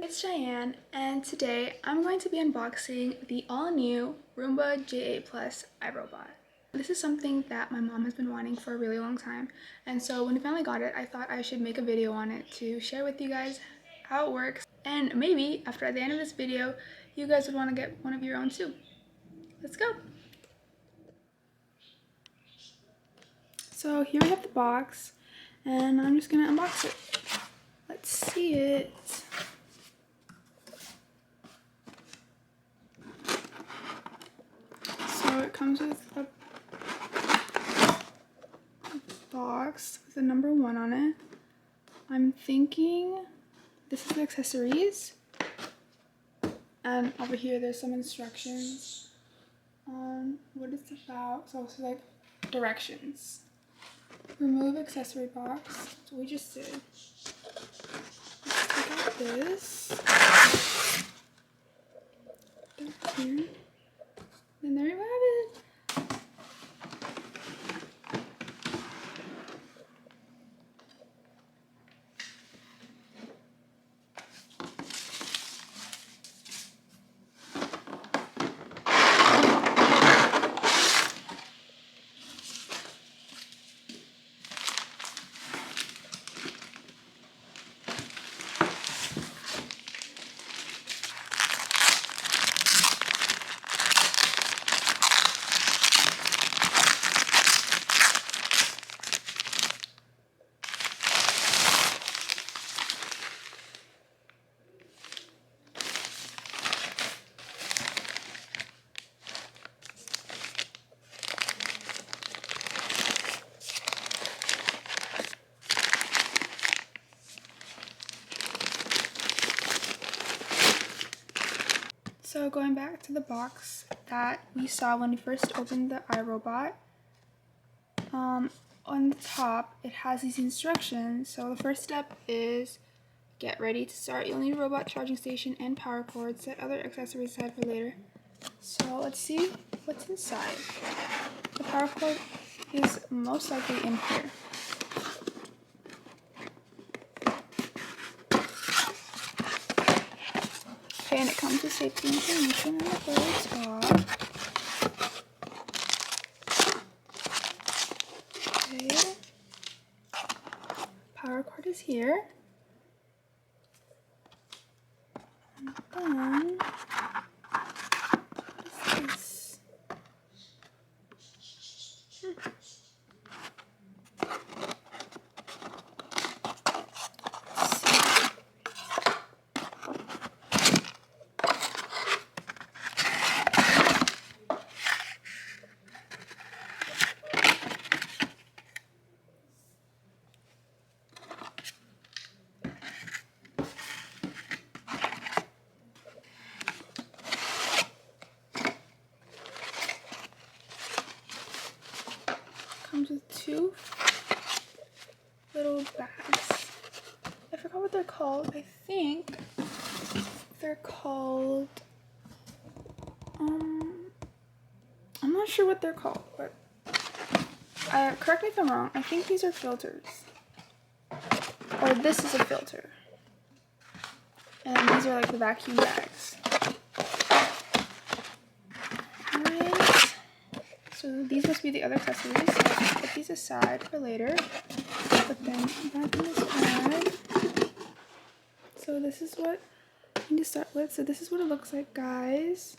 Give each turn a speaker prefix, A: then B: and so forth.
A: it's Cheyenne, and today I'm going to be unboxing the all-new Roomba J8 Plus iRobot. This is something that my mom has been wanting for a really long time, and so when we finally got it, I thought I should make a video on it to share with you guys how it works, and maybe after at the end of this video, you guys would want to get one of your own too. Let's go! So here we have the box, and I'm just gonna unbox it. Let's see it. So it comes with a box with a number 1 on it. I'm thinking this is the accessories. And over here there's some instructions on what it's about. So it's like directions. Remove accessory box. That's what we just did. Let's take out this. Put it here. And there you have it. So going back to the box that we saw when we first opened the iRobot, on the top it has these instructions. So the first step is get ready to start. You'll need a robot charging station and power cord. Set other accessories aside for later. So let's see what's inside. The power cord is most likely in here. Okay, and it comes with safety information on the very top. Okay. Power cord is here. And then, what is this? Comes with 2 little bags. I forgot what they're called. I think they're called, I'm not sure what they're called, but correct me if I'm wrong. I think these are filters. Or this is a filter. And these are like the vacuum bags. Alright. So these must be the other accessories. So I'll put these aside for later. Put them back in this bag. So this is what I need to start with. So this is what it looks like, guys.